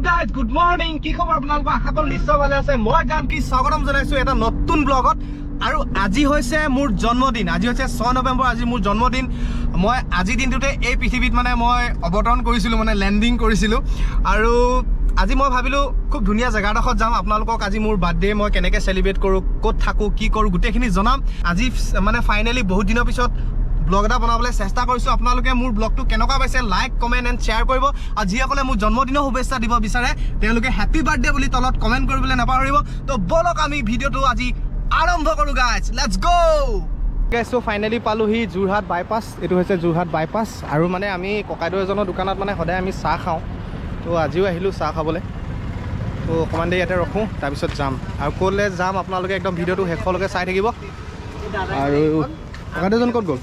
Guys good morning কি খবৰ আপোনালোকৰ আশা কৰোঁ নিশ্চয় ভালে আছে মই গানকি স্বাগতম জনাইছোঁ এটা নতুন ব্লগত আৰু আজি হৈছে মোৰ জন্মদিন আজি হৈছে 6 নৱেম্বৰ আজি মোৰ জন্মদিন মই আজি দিনটোতে এই পৃথিৱীত মানে মই অৱতৰণ কৰিছিলোঁ মানে লেণ্ডিং কৰিছিলোঁ আৰু আজি মই ভাবিলোঁ খুব ধুনীয়া জেগাডোখৰত যাম আপোনালোকক আজি মোৰ বাৰ্থডে মই কেনেকৈ চেলিব্ৰেট কৰোঁ ক'ত থাকোঁ কি কৰোঁ গোটেইখিনি জনাম আজি মানে ফাইনেলি বহুত দিনৰ পিছত ব্লগ এটা বনাবলৈ চেষ্টা কৰিছোঁ আপোনালোকে মোৰ ব্লগটো কেনেকুৱা পাইছে লাইক কমেণ্ট এণ্ড শ্বেয়াৰ কৰিব আৰু যিসকলে মোৰ জন্মদিনৰ শুভেচ্ছা দিব বিচাৰে তেওঁলোকে হেপী বাৰ্থডে বুলি তলত কমেণ্ট কৰিবলৈ নাপাহৰিব তো বলক আমি ভিডিঅ'টো আজি আৰম্ভ কৰোঁ গাইজ লেটছ গ' চ' ফাইনেলি পালোহি যোৰহাট বাইপাছ এইটো হৈছে যোৰহাট বাইপাছ আৰু মানে আমি ককাইদেউ এজনৰ দোকানত মানে সদায় আমি চাহ খাওঁ তো আজিও আহিলোঁ চাহ খাবলৈ তো অকণমান দেৰি ইয়াতে ৰখোঁ তাৰপিছত যাম আৰু ক'লৈ যাম আপোনালোকে একদম ভিডিঅ'টো শেষলৈকে চাই থাকিব আৰু ককাইদেউজন ক'ত গ'ল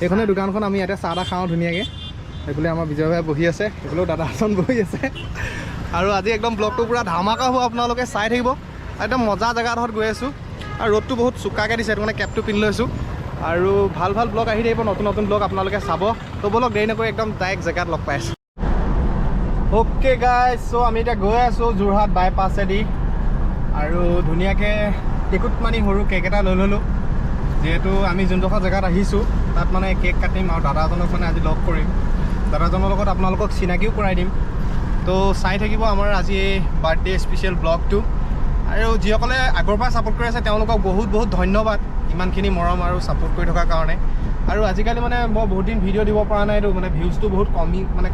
এইখনে দোকানখন আমি ইয়াতে চাহ তাহ খাওঁ ধুনীয়াকৈ সেইফালে আমাৰ বিজয় ভাই বহি আছে সেইফালেও দাদা এজন বহি আছে আৰু আজি একদম ব্লগটো পূৰা ধামাকা হ'ব আপোনালোকে চাই থাকিব একদম মজা জেগাডোখৰত গৈ আছোঁ আৰু ৰ'দটো বহুত চোকাকৈ দিছে সেইটো কাৰণে কেপটো পিন্ধি লৈছোঁ আৰু ভাল ভাল ব্লগ আহি থাকিব নতুন নতুন ব্লগ আপোনালোকে চাব তো বলক দেৰি নকৰি একদম ডাইৰেক্ট জেগাত লগ পাই আছোঁ অ'কে গাইজ চ' আমি এতিয়া গৈ আছোঁ যোৰহাট বাইপাছেদি আৰু ধুনীয়াকৈ টিকুট মানি সৰু কেক এটা লৈ ল'লোঁ যিহেতু আমি যোনডোখৰ জেগাত আহিছোঁ তাত মানে কেক কাটিম আৰু দাদাজনক মানে আজি লগ কৰিম দাদাজনৰ লগত আপোনালোকক চিনাকিও কৰাই দিম তো চাই থাকিব আমাৰ আজি এই বাৰ্থডে স্পেচিয়েল ব্লগটো আৰু যিসকলে আগৰ পৰা ছাপোৰ্ট কৰি আছে তেওঁলোকক বহুত বহুত ধন্যবাদ ইমানখিনি মৰম আৰু ছাপোৰ্ট কৰি থকাৰ কাৰণে আৰু আজিকালি মানে মই বহুত দিন ভিডিঅ' দিব পৰা নাইতো মানে ভিউজটো বহুত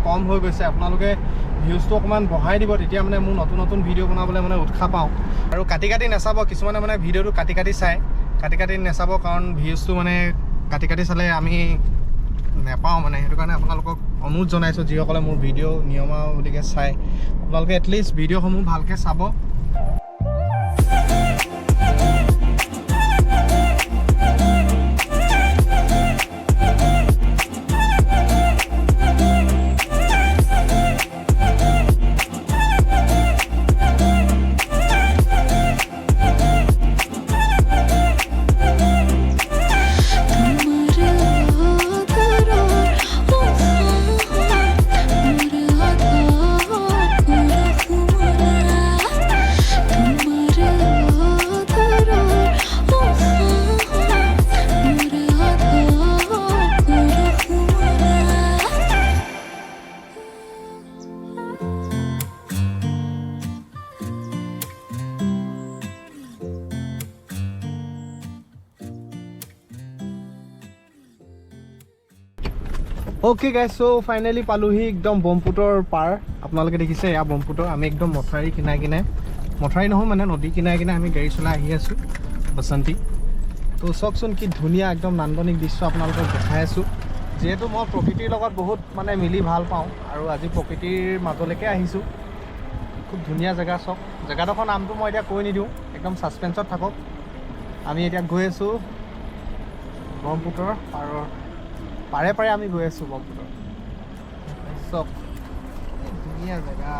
কম হৈ গৈছে আপোনালোকে ভিউজটো অকণমান বঢ়াই দিব তেতিয়া মানে মোৰ নতুন নতুন ভিডিঅ' বনাবলৈ মানে উৎসাহ পাওঁ আৰু কাটি নাচাব কিছুমানে মানে ভিডিঅ'টো কাটি চায় কাটি নাচাব কাৰণ ভিউজটো মানে কাটি চালে আমি নাপাওঁ মানে সেইটো কাৰণে আপোনালোকক অনুৰোধ জনাইছোঁ যিসকলে মোৰ ভিডিঅ' নিয়মাৱলীকৈ চায় আপোনালোকে এটলিষ্ট ভিডিঅ'সমূহ ভালকৈ চাব অ'কে গাইজ চ' ফাইনেলি পালোহি একদম ব্ৰহ্মপুত্ৰৰ পাৰ আপোনালোকে দেখিছে এয়া ব্ৰহ্মপুত্ৰ আমি একদম মথাউৰি কিনাই মথাউৰি নহয় মানে নদী কিনাই আমি গাড়ী চলাই আহি আছোঁ বসন্তী তো চাওকচোন কি ধুনীয়া একদম নান্দনিক দৃশ্য আপোনালোকক দেখাই আছোঁ যিহেতু মই প্ৰকৃতিৰ লগত বহুত মানে মিলি ভাল পাওঁ আৰু আজি প্ৰকৃতিৰ মাজলৈকে আহিছোঁ খুব ধুনীয়া জেগা চাওক জেগাডোখৰ নামটো মই এতিয়া কৈ নিদিওঁ একদম ছাছপেঞ্চত থাকক আমি এতিয়া গৈ আছোঁ ব্ৰহ্মপুত্ৰৰ পাৰে আমি গৈ আছোঁ ব্ৰহ্মপুত্ৰৰ চব ধুনীয়া জেগা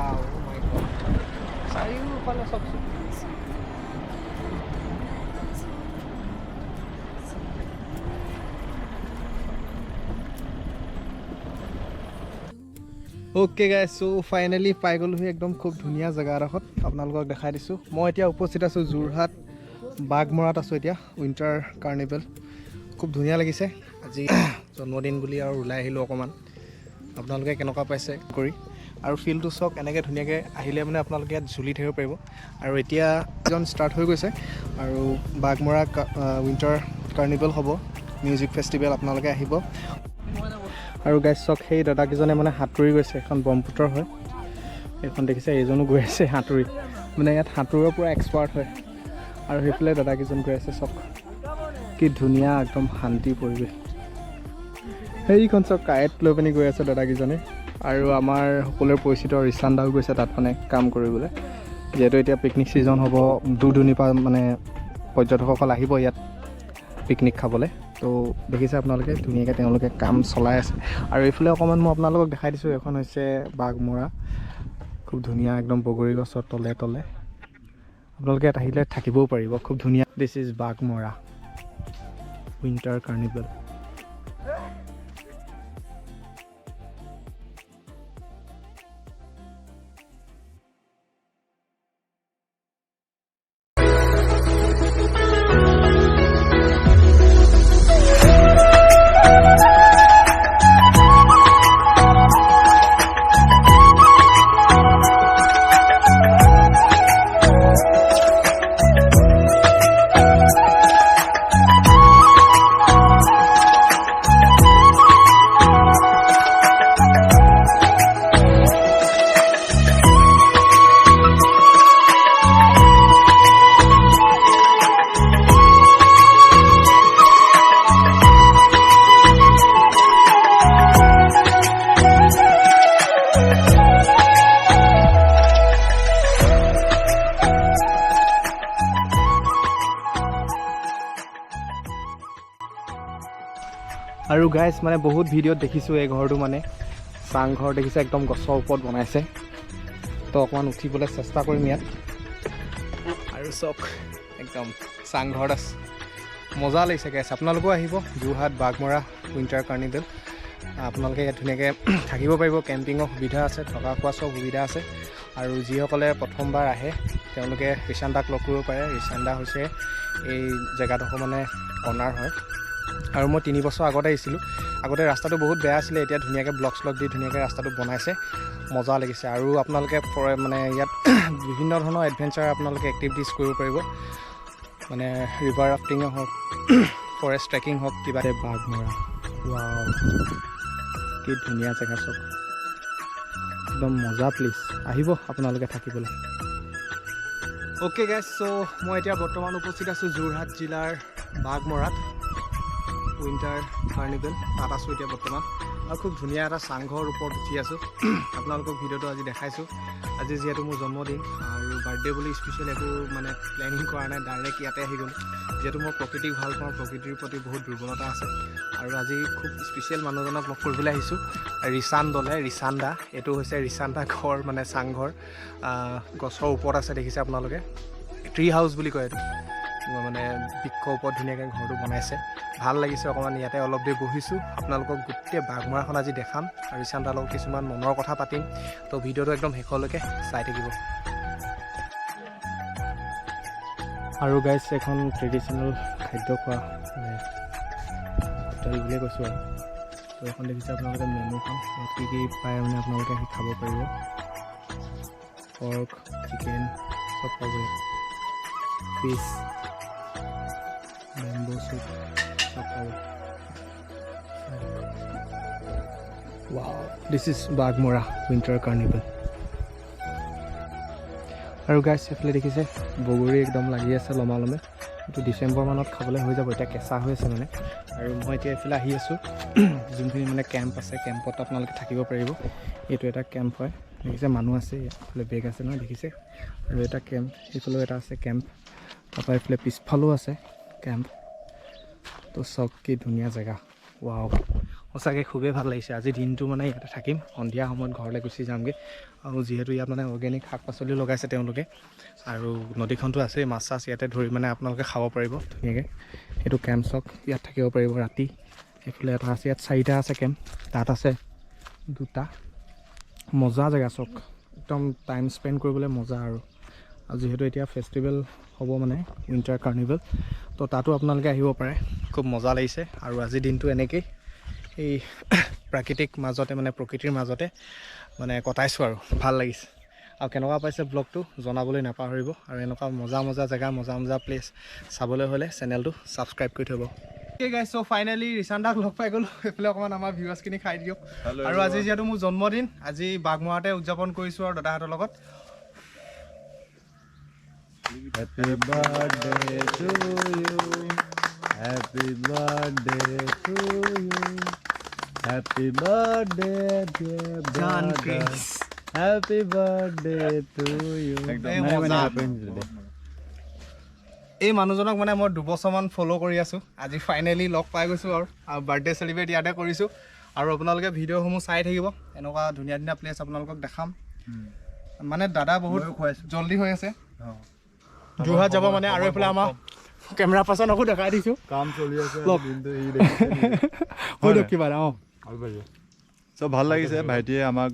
চাৰিওফালে চাওকচোন অ'কে গাইজ চ' ফাইনেলি পাই গ'লোহি একদম খুব ধুনীয়া জেগা এডোখৰত আপোনালোকক দেখাই দিছোঁ মই এতিয়া উপস্থিত আছোঁ যোৰহাট বাঘমৰাত আছোঁ এতিয়া উইণ্টাৰ কাৰ্নিভেল খুব ধুনীয়া লাগিছে আজি জন্মদিন বুলি আৰু ওলাই আহিলোঁ অকণমান আপোনালোকে কেনেকুৱা পাইছে কৰি আৰু ফিল্ডটো চাওক এনেকৈ ধুনীয়াকৈ আহিলে মানে আপোনালোকে ইয়াত ঝুলি থাকিব পাৰিব আৰু এতিয়া ছিজন ষ্টাৰ্ট হৈ গৈছে আৰু বাঘমৰা উইণ্টাৰ কাৰ্নিভেল হ'ব মিউজিক ফেষ্টিভেল আপোনালোকে আহিব আৰু গাইজ চাওক সেই দাদাকেইজনে মানে সাঁতুৰি গৈছে এখন ব্ৰহ্মপুত্ৰৰ হয় এইখন দেখিছে এইজনো গৈ আছে সাঁতুৰি মানে ইয়াত সাঁতোৰৰ পূৰা এক্সপাৰ্ট হয় আৰু সেইফালে দাদাকেইজন গৈ আছে চাওক কি ধুনীয়া একদম শান্তি পৰিৱেশ সেইখন চাওক কায়েট লৈ পিনি গৈ আছে দাদাকেইজনে আৰু আমাৰ সকলোৰে পৰিচিত ৰিচান দাও গৈছে তাত মানে কাম কৰিবলৈ যিহেতু এতিয়া পিকনিক ছিজন হ'ব দূৰ দূৰণিৰ পৰা মানে পৰ্যটকসকল আহিব ইয়াত পিকনিক খাবলৈ তো দেখিছে আপোনালোকে ধুনীয়াকৈ তেওঁলোকে কাম চলাই আছে আৰু এইফালে অকণমান মই আপোনালোকক দেখাই দিছোঁ এখন হৈছে বাঘমৰা খুব ধুনীয়া একদম বগৰী গছৰ তলে আপোনালোকে ইয়াত আহিলে থাকিবও পাৰিব খুব ধুনীয়া this is Baghmara winter carnival guys মানে বহুত ভিডিঅ'ত দেখিছোঁ এই ঘৰটো মানে চাংঘৰ দেখিছে একদম গছৰ ওপৰত বনাইছে তো অকণমান উঠিবলৈ চেষ্টা কৰিম ইয়াত আৰু চক একদম চাংঘৰত আছে মজা লাগিছে গাইজ আপোনালোকেও আহিব যোৰহাট বাঘমৰা উইণ্টাৰ কাৰ্নিভেল আপোনালোকে ইয়াত ধুনীয়াকৈ থাকিব পাৰিব কেম্পিঙৰ সুবিধা আছে থকা খোৱা চব সুবিধা আছে আৰু যিসকলে প্ৰথমবাৰ আহে তেওঁলোকে ৰিচান্দাক লগ কৰিব পাৰে ৰিচান্দা হৈছে এই জেগাডোখৰ মানে অনাৰ হয় আৰু মই 3 বছৰ আগত আহিছিলোঁ আগতে ৰাস্তাটো বহুত বেয়া আছিলে এতিয়া ধুনীয়াকৈ ব্লক শ্লক দি ধুনীয়াকৈ ৰাস্তাটো বনাইছে মজা লাগিছে আৰু আপোনালোকে মানে ইয়াত বিভিন্ন ধৰণৰ এডভেঞ্চাৰ আপোনালোকে এক্টিভিটিছ কৰিব পাৰিব মানে ৰিভাৰ ৰাফটিঙে হওক ফৰেষ্ট ট্ৰেকিং হওক কিবা বাঘমৰা ৱাও কি ধুনীয়া জেগা চব একদম মজা প্লেচ আহিব আপোনালোকে থাকিবলৈ অ'কে গাইজ চ' মই এতিয়া বৰ্তমান উপস্থিত আছোঁ যোৰহাট জিলাৰ বাঘমৰাত উইণ্টাৰ কাৰ্নিভেল তাত আছোঁ এতিয়া বৰ্তমান আৰু খুব ধুনীয়া এটা চাংঘৰ ওপৰত উঠি আছোঁ আপোনালোকক ভিডিঅ'টো আজি দেখাইছোঁ আজি যিহেতু মোৰ জন্মদিন আৰু বাৰ্থডে বুলি স্পেচিয়েল একো মানে প্লেনিং কৰা নাই ডাইৰেক্ট ইয়াতে আহি গ'লোঁ যিহেতু মই প্ৰকৃতিক ভাল পাওঁ প্ৰকৃতিৰ প্ৰতি বহুত দুৰ্বলতা আছে আৰু আজি খুব স্পেচিয়েল মানুহজনক লগ কৰিবলৈ আহিছোঁ ৰিচান্দা এইটো হৈছে ৰিচান্দা ঘৰ মানে চাংঘৰ গছৰ ওপৰত আছে দেখিছে আপোনালোকে ট্ৰী হাউচ বুলি কয় এইটো মানে বৃক্ষৰ ওপৰত ধুনীয়াকৈ ঘৰটো বনাইছে ভাল লাগিছে অকণমান ইয়াতে অলপ দেৰি বহিছোঁ আপোনালোকক গোটেই বাঘমৰাখন আজি দেখাম আৰু ৰিচান্দাৰ লগত কিছুমান মনৰ কথা পাতিম তো ভিডিঅ'টো একদম শেষলৈকে চাই থাকিব আৰু গাইজ এখন ট্ৰেডিশ্যনেল খাদ্য খোৱা মানে হোটেল বুলিয়ে কৈছোঁ আৰু তো এখন দেখিছে আপোনালোকে মেনুখন ইয়াত কি কি পায় মানে আপোনালোকে আহি খাব পাৰিব পৰ্ক চিকেন চব পাব ফিছ বেম্বো চুপ চব পাব wow this is Baghmara winter carnival আৰু গাইজ এইফালে দেখিছে বগৰী একদম লাগি আছে লমালমে এইটো ডিচেম্বৰ মানত খাবলৈ হৈ যাব এতিয়া কেঁচা হৈ আছে মানে আৰু মই এতিয়া এইফালে আহি আছোঁ যোনখিনি মানে কেম্প আছে কেম্পত আপোনালোকে থাকিব পাৰিব এইটো এটা কেম্প হয় দেখিছে মানুহ আছে এইফালে বেগ আছে নহয় দেখিছে আৰু এটা কেম্প এইফালেও এটা আছে কেম্প তাৰপৰা এইফালে পিছফালেও আছে কেম্প তো চব কি ধুনীয়া জেগা ৱাও সঁচাকৈ খুবেই ভাল লাগিছে আজি দিনটো মানে ইয়াতে থাকিম সন্ধিয়া সময়ত ঘৰলৈ গুচি যামগৈ আৰু যিহেতু ইয়াত মানে অৰ্গেনিক শাক পাচলি লগাইছে তেওঁলোকে আৰু নদীখনটো আছেই মাছ চাছ ইয়াতে ধৰি মানে আপোনালোকে খাব পাৰিব ধুনীয়াকৈ সেইটো কেম্প চক ইয়াত থাকিব পাৰিব ৰাতি এইফালে এটা আছে ইয়াত 4টা আছে কেম্প তাত আছে 2টা মজা জেগা চক একদম টাইম স্পেণ্ড কৰিবলৈ মজা আৰু যিহেতু এতিয়া ফেষ্টিভেল হ'ব মানে উইণ্টাৰ কাৰ্নিভেল তো তাতো আপোনালোকে আহিব পাৰে খুব মজা লাগিছে আৰু আজিৰ দিনটো এনেকেই এই প্ৰাকৃতিক মাজতে মানে প্ৰকৃতিৰ মাজতে মানে কটাইছোঁ আৰু ভাল লাগিছে আৰু কেনেকুৱা পাইছে ব্লগটো জনাবলৈ নাপাহৰিব আৰু এনেকুৱা মজা মজা জেগা মজা মজা প্লেচ চাবলৈ হ'লে চেনেলটো ছাবস্ক্ৰাইব কৰি থ'ব ঠিক আছে চ' ফাইনেলি ৰিচান্দাক লগ পাই গ'লোঁ এইফালে অকণমান আমাৰ ভিউৱাৰ্ছখিনি খাই দিয়ক আৰু আজি যিহেতু মোৰ জন্মদিন আজি বাঘমৰাতে উদযাপন কৰিছোঁ আৰু দাদাহঁতৰ লগত Happy birthday to you. Happy birthday to you. Happy birthday, dear John brother. Chris. Happy birthday to you. এই মানুহজনক মানে মই 2 বছৰমান ফ'ল' কৰি আছোঁ আজি ফাইনেলি লগ পাই গৈছোঁ আৰু বাৰ্থডে চেলিব্ৰেট ইয়াতে কৰিছোঁ আৰু আপোনালোকে ভিডিঅ'সমূহ চাই থাকিব এনেকুৱা ধুনীয়া ধুনীয়া প্লেচ আপোনালোকক দেখাম মানে দাদা বহুত জল্দি হৈ আছে যোৰহাট যাব মানে আৰু এইফালে আমাৰ কেমেৰা পাৰ্চনকো দেখাই দিছোঁ কাম চলি আছে কিবা চব ভাল লাগিছে ভাইটিয়ে আমাক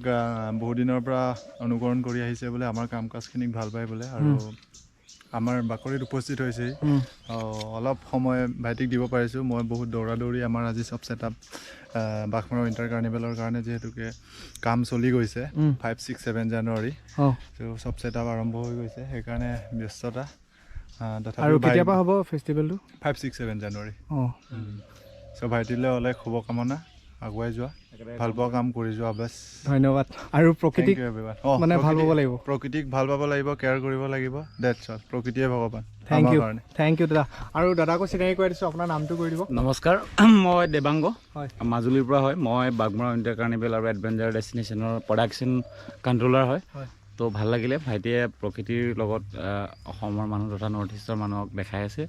বহু দিনৰ পৰা অনুকৰণ কৰি আহিছে বোলে আমাৰ কাম কাজখিনিক ভাল পায় বোলে আৰু আমাৰ বাকৰিত উপস্থিত হৈছে অলপ সময় ভাইটিক দিব পাৰিছোঁ মই বহুত দৌৰা দৌৰি আমাৰ আজি চব ছেটআপ বাঘমৰা উইণ্টাৰ কাৰ্নিভেলৰ কাৰণে যিহেতুকে কাম চলি গৈছে 5, 6, 7 জানুৱাৰী চব ছেটআপ আৰম্ভ হৈ গৈছে সেইকাৰণে ব্যস্ততা আৰু কেতিয়াবা হ'ব ফেষ্টিভেলটো 5, 6, 7 জানুৱাৰী চ' ভাইটিলৈ অলেখ শুভকামনা আগুৱাই যোৱা ভাল পোৱা কাম কৰি যোৱা বাছ ধন্যবাদ আৰু প্ৰকৃতিক মানে ভাল পাব লাগিব প্ৰকৃতিক ভাল পাব লাগিব কেয়াৰ কৰিব লাগিব ডেটছ অল প্ৰকৃতিয়ে ভগৱান থেংক ইউ দাদা আৰু দাদাকো চিনাকি কৰি দিছোঁ আপোনাৰ নামটো কৰি দিব নমস্কাৰ মই দেৱাংগ হয় মাজুলীৰ পৰা হয় মই বাঘমৰা উইণ্টাৰ কাৰ্নিভেল আৰু এডভেঞ্চাৰ ডেষ্টিনেশ্যনৰ প্ৰডাকশ্যন কণ্ট্ৰলাৰ হয় তো ভাল লাগিলে ভাইটিয়ে প্ৰকৃতিৰ লগত অসমৰ মানুহ তথা নৰ্থ ইষ্টৰ মানুহক দেখাই আছে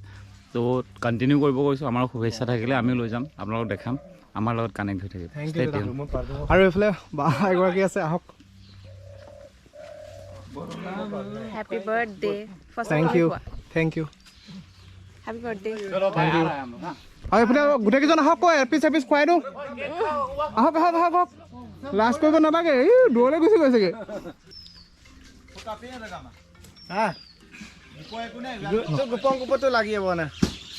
তো কণ্টিনিউ কৰিব কৈছোঁ আমাৰ শুভেচ্ছা থাকিলে আমিও লৈ যাম আপোনালোকক দেখাম আমাৰ লগত কানেক্ট হৈ থাকিব। Thank Stay you tuned. আৰু এইফালে বা এগৰাকী আছে, আহক। Happy birthday. Thank you, thank you, Happy birthday. Thank you. আৰু এইফালে গোটেইকেইজন আহক, কৈ এপিচ এপিচ খুৱাই দিওঁ। আহক আহক আহক আহক, লাজ কৰিব নালাগে, এই দূৰলৈ গুচি গৈছেগে।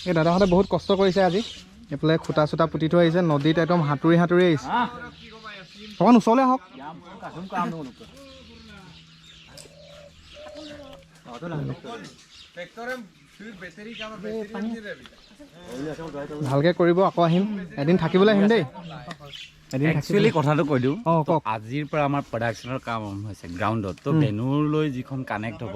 এই দাদাহঁতে বহুত কষ্ট কৰিছে আজি। এইফালে খুটা চুটা পুতি থৈ আহিছে, নদীত একদম সাঁতুৰি সাঁতুৰি আহিছে। অকণমান ওচৰলৈ আহক। ভালকে কৰিব, আকৌ আহিম, এদিন থাকিবলৈ আহিম দেই। একচুৱেলি কথাটো কৈ দিওঁ, অঁ কওক। আজিৰ পৰা আমাৰ প্ৰডাকশ্যনৰ কাম আৰম্ভ হৈছে গ্ৰাউণ্ডত। তো বেনুৰলৈ যিখন কানেক্ট হ'ব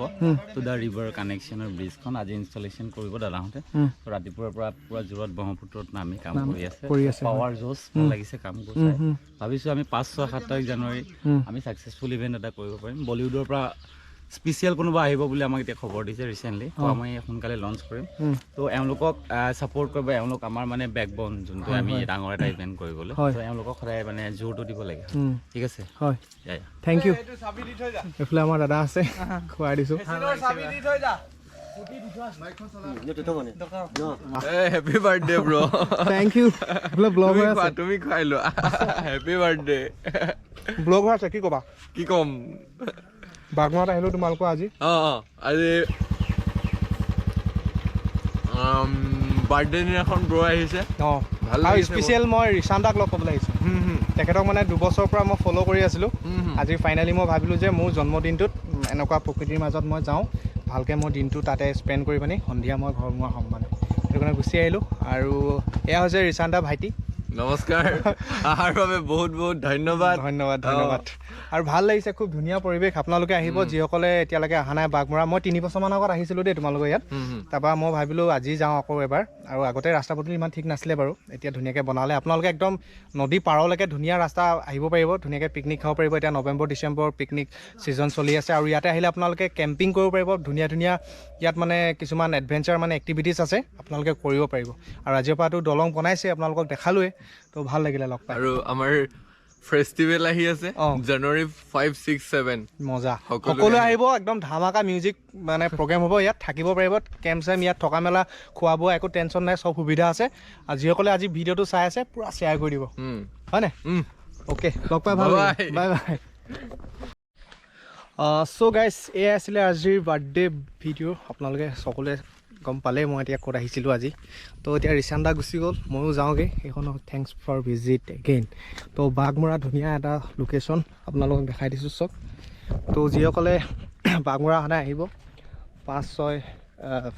টু দ্য ৰিভাৰ কানেকশ্যনৰ ব্ৰিজখন আজি ইনষ্টলেশ্যন কৰিব দাদাহঁতে। তো ৰাতিপুৱাৰ পৰা পুৰা জোৰত ব্ৰহ্মপুত্ৰত নামি কাম কৰি আছে। পাৱাৰ জোচ, ভাল লাগিছে কাম কৰি। ভাবিছোঁ আমি 5, 6, 7 তাৰিখ জানুৱাৰী আমি ছাকচেছফুল ইভেণ্ট এটা কৰিব পাৰিম। বলিউডৰ পৰা স্পেচিয়েল কোনোবা আহিব বুলি আমাক এতিয়া খবৰ দিছে ৰিচেণ্টলি। তো আমি সোনকালে লঞ্চ কৰিম। তো এওঁলোকক ছাপৰ্ট কৰিব, এওঁলোক আমাৰ মানে বেকবন, যোনটো আমি ডাঙৰ এটা ইভেণ্ট কৰিবলৈ। তো এওঁলোকক সদায় মানে জোৰটো দিব লাগে। ঠিক আছে, হয়, থেংক ইউ। এইফালে আমাৰ দাদা আছে, খুৱাই দিছোঁ। Happy birthday bro. Thank you. এইফালে ব্লগ হৈ আছে, তুমি খুৱাই লোৱা। Happy birthday. ব্লগ হৈ আছে, কি ক'বা? কি ক'ম, বাগমাৰত আহিলোঁ তোমালোকৰ আজি। আজি বাৰ্থডে দিনাখন ব্ৰ আহিছে। অঁ, ভাল আৰু লাগিছে স্পেচিয়েল মই ৰিচান দাক লগ পাবলৈ আহিছোঁ। তেখেতক মানে 2 বছৰৰ পৰা মই ফ'ল' কৰি আছিলোঁ। আজি ফাইনেলি মই ভাবিলোঁ যে মোৰ জন্মদিনটোত এনেকুৱা প্ৰকৃতিৰ মাজত মই যাওঁ, ভালকৈ মই দিনটো তাতে স্পেণ্ড কৰি পিনি সন্ধিয়া মই ঘৰমুৱা হ'ম মানে। সেইটো কাৰণে গুচি আহিলোঁ। আৰু এয়া হৈছে ৰিচান দা ভাইটি। নমস্কাৰ, অহাৰ বাবে বহুত বহুত ধন্যবাদ। ধন্যবাদ ধন্যবাদ। আৰু ভাল লাগিছে, খুব ধুনীয়া পৰিৱেশ। আপোনালোকে আহিব যিসকলে এতিয়ালৈকে অহা নাই বাগমৰা। মই 3 বছৰমান আগত আহিছিলোঁ দেই তোমালোকৰ ইয়াত। তাৰপৰা মই ভাবিলোঁ আজি যাওঁ আকৌ এবাৰ। আৰু আগতে ৰাস্তা পদূলি ইমান ঠিক নাছিলে বাৰু, এতিয়া ধুনীয়াকৈ বনালে। আপোনালোকে একদম নদী পাৰলৈকে ধুনীয়া ৰাস্তা আহিব পাৰিব, ধুনীয়াকৈ পিকনিক খাব পাৰিব। এতিয়া নৱেম্বৰ ডিচেম্বৰ পিকনিক ছিজন চলি আছে। আৰু ইয়াতে আহিলে আপোনালোকে কেম্পিং কৰিব পাৰিব, ধুনীয়া ধুনীয়া ইয়াত মানে কিছুমান এডভেঞ্চাৰ মানে এক্টিভিটিছ আছে, আপোনালোকে কৰিব পাৰিব। আৰু আজিৰ পৰাতো দলং বনাইছে, আপোনালোকক দেখালোৱে, তো ভাল লাগিলে লগ পাই। আৰু আমাৰ ফেষ্টিভেল আহি আছে জানুৱাৰী 5, 6, 7। মজা, সকলোৱে আহিব। একদম ধামাকা মিউজিক মানে প্ৰগ্ৰেম হ'ব ইয়াত, থাকিব পাৰিব। কেম্প চেম্প ইয়াত, থকা মেলা, খোৱা বোৱা একো টেনশ্যন নাই, চব সুবিধা আছে। আৰু যিসকলে আজি ভিডিঅ'টো চাই আছে পূৰা শ্বেয়াৰ কৰি দিব, হয়নে? অ'কে, লগ পাই ভাল লাগিল, বাই বাই। চ' গাইজ, এয়া আছিলে আজিৰ বাৰ্থডে ভিডিঅ'। আপোনালোকে সকলোৱে গম পালে মই এতিয়া ক'ত আহিছিলোঁ আজি। তো এতিয়া ৰিচান দা গুচি গ'ল, ময়ো যাওঁগৈ সেইখন। Thanks for visit again. তো বাগমৰা ধুনীয়া এটা লোকেশ্যন আপোনালোকক দেখাই দিছোঁ চব। তো যিসকলে বাগমৰা সদায় আহিব, 5, 6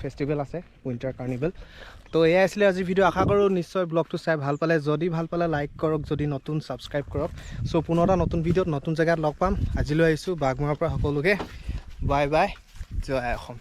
ফেষ্টিভেল আছে, উইণ্টাৰ কাৰ্নিভেল। তো এয়াই আছিলে আজি ভিডিঅ'। আশা কৰোঁ নিশ্চয় ব্লগটো চাই ভাল পালে। যদি ভাল পালে লাইক কৰক, যদি নতুন ছাবস্ক্ৰাইব কৰক। চ' পুনৰ এটা নতুন ভিডিঅ'ত নতুন জেগাত লগ পাম। আজিলৈ আহিছোঁ বাগমৰাৰ পৰা সকলোকে বাই বাই, জয় অসম।